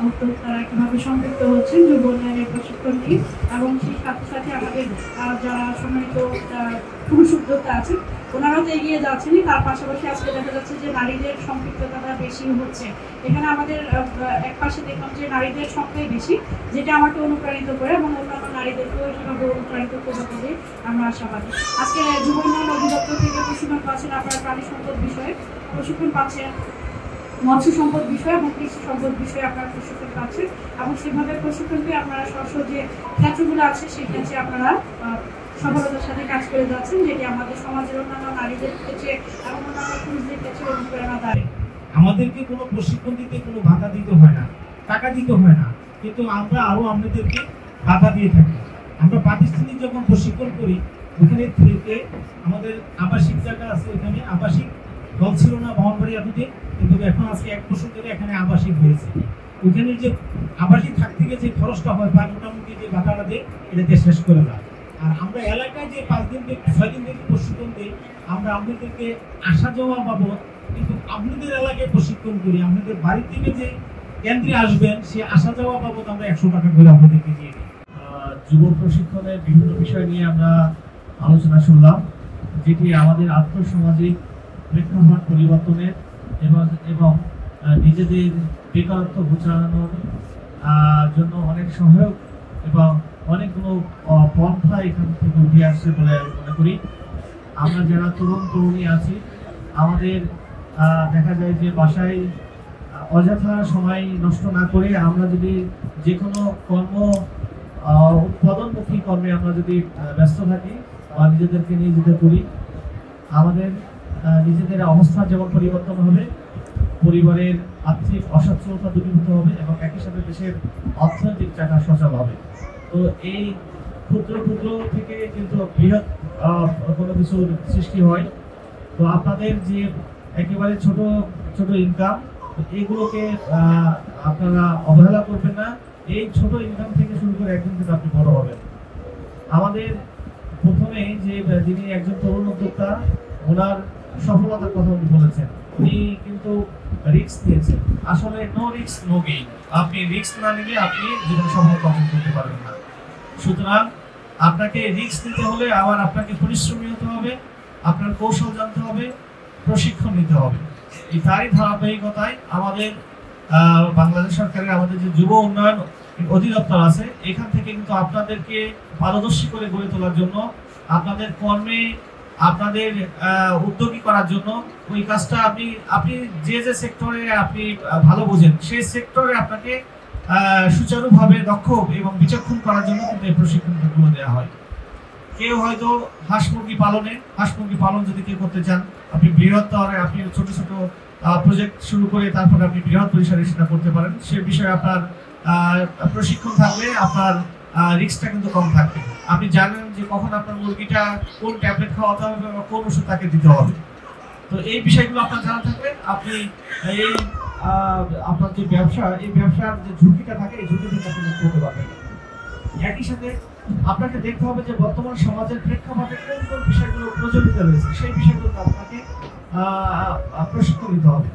উদ্যোক্তারা কিভাবে সম্পৃক্ত হচ্ছেন যুব উন্নয়নের প্রশিক্ষণ নিয়ে, এবং সেই সাথে সাথে আমাদের যারা সম্মানিত পুরুষ উদ্যোক্তা আছেন ওনারাও তো এগিয়ে যাচ্ছেনই, তার পাশাপাশি আজকে দেখা যাচ্ছে যে নারীদের সম্পৃক্ততাটা বেশি হচ্ছে। এখানে আমাদের এক পাশে দেখলাম যে নারীদের সংখ্যাই বেশি, যেটা আমাকে অনুপ্রাণিত করে এবং অন্যান্য নারীদেরকেও এভাবে অনুপ্রাণিত করবে বলে আমরা আশাবাদী। আজকে যুব উন্নয়ন অধিদপ্তর থেকে প্রশিক্ষণ পাচ্ছেন আপনারা প্রাণী সম্পদ বিষয়ে প্রশিক্ষণ পাচ্ছেন, মৎস্য সম্পদ বিষয় এবং কৃষি সম্পদ বিষয়ে আপনারা প্রশিক্ষণ পাচ্ছেন, এবং সেভাবে প্রশিক্ষণ দিয়ে আপনারা স্ব যে ক্ষেত্রগুলো আছে সেই ক্ষেত্রে আপনারা সফলতার সাথে কাজ করে যাচ্ছেন, যেটি আমাদের সমাজের অন্যান্য নারীদের ক্ষেত্রে এবং অন্যান্য পুরুষদের ক্ষেত্রে অনুপ্রেরণা দেয়। আমাদেরকে কোনো প্রশিক্ষণ দিতে কোনো বাধা দিতে হয় না, টাকা দিতে হয় না, কিন্তু আমরা আরও আপনাদেরকে বাধা দিয়ে থাকি। আমরা প্রাতিষ্ঠানিক যখন প্রশিক্ষণ করি ওখানে থেকে আমাদের আবাসিক জায়গা আছে, ওখানে আবাসিক দল ছিল না ব্রাহ্মণবাড়িয়াতে, কিন্তু এখন আজকে 1 বছর ধরে এখানে আবাসিক হয়েছে। ওখানে যে আবাসিক থাকতে গিয়ে যে খরচটা হয় প্রায় মোটামুটি যে বাধাটা দেয় এটাতে শেষ করে যায়। আর আমরা এলাকায় যে 5 দিন থেকে 6 দিন থেকে প্রশিক্ষণ দিই, আমরা আপনাদেরকে আসা যাওয়া বাবদ কিন্তু আপনাদের এলাকায় প্রশিক্ষণ করি। আপনাদের বাড়ি থেকে যে কেন্দ্রে আসবেন সে আসা যাওয়া বাবদ আমরা 100 টাকা করে আপনাদেরকে দিয়ে দিই। যুব প্রশিক্ষণের বিভিন্ন বিষয় নিয়ে আমরা আলোচনা শুনলাম, যেটি আমাদের আর্থসামাজিক প্রেক্ষাপট পরিবর্তনের এবং নিজেদের বেকারত্ব ঘুচানোর জন্য অনেক সহায়ক এবং অনেকগুলো পন্থা এখান থেকে উঠে আসছে বলে মনে করি। আমরা যারা তরুণ তরুণী আছি, আমাদের দেখা যায় যে বাসায় অযথা সময় নষ্ট না করে আমরা যদি যে কোনো উৎপাদনমুখী কর্মে আমরা যদি ব্যস্ত থাকি বা নিজেদেরকে নিয়োজিত করি, আমাদের নিজেদের অবস্থা যেমন পরিবর্তন হবে, পরিবারের আর্থিক অসচ্ছলতা দূরীভূত হবে এবং একই সাথে দেশের অর্থনৈতিক চাকা সচল হবে। তো এই ক্ষুদ্র ক্ষুদ্র থেকে কিন্তু বৃহৎ কোনো কিছুর সৃষ্টি হয়। তো আপনাদের যে একেবারে ছোট ছোট ইনকাম, এইগুলোকে আপনারা অবহেলা করবেন না। এই ছোট ইনকাম থেকে শুরু করে একদিন কিন্তু আপনি বড় হবেন। আমাদের প্রথমে যিনি একজন তরুণ উদ্যোক্তা, ওনার সফলতার কথা উনি বলেছেন। উনি কিন্তু রিস্ক নিয়েছেন। আসলে নো রিস্ক নো গেইন। আপনি রিস্ক না নিলে আপনি জীবনে সফলতা অর্জন করতে পারবেন না। সুতরাং আপনাকে রিস্ক নিতে হলে আবার আপনাকে পরিশ্রমী হতে হবে, আপনার কৌশল জানতে হবে, প্রশিক্ষণ নিতে হবে। এই তারই ধারাবাহিকতায় আমাদের বাংলাদেশ সরকারের আমাদের যে যুব উন্নয়ন অধিদপ্তর আছে, এখান থেকে কিন্তু আপনাদেরকে পারদর্শী করে গড়ে তোলার জন্য, আপনাদের কর্মে আপনাদের উদ্যোগী করার জন্য ওই কাজটা আপনি যে সেক্টরে আপনি ভালো বোঝেন সেই সেক্টরে আপনাকে সুচারুভাবে দক্ষ এবং বিচক্ষণ করার জন্য কিন্তু এই প্রশিক্ষণগুলো দেওয়া হয়। কেউ হয়তো হাঁস মুরগি পালন যদি কেউ করতে চান, আপনি বৃহত্তর আপনি ছোট ছোট প্রজেক্ট শুরু করে তারপরে আপনি বৃহৎ পরিসরে সেটা করতে পারেন। সে বিষয়ে আপনার প্রশিক্ষণ থাকলে আপনার রিস্কটা কিন্তু কম থাকবে। আপনি জানেন যে কখন আপনার মুরগিটা কোন ট্যাবলেট খাওয়াতে হবে বা কোন ওষুধ তাকে দিতে হবে। তো এই বিষয়গুলো আপনার জানা থাকলে আপনি এই আপনার যে ব্যবসা, এই ব্যবসার যে ঝুঁকিটা থাকে এই ঝুঁকি থেকে আপনি মুক্ত হতে পারবেন। একই সাথে আপনাকে দেখতে হবে যে বর্তমান সমাজের প্রেক্ষাপটে কোন কোন বিষয়গুলো প্রচলিত রয়েছে, সেই বিষয়গুলো আপনাকে প্রশিক্ষণ দিতে হবে।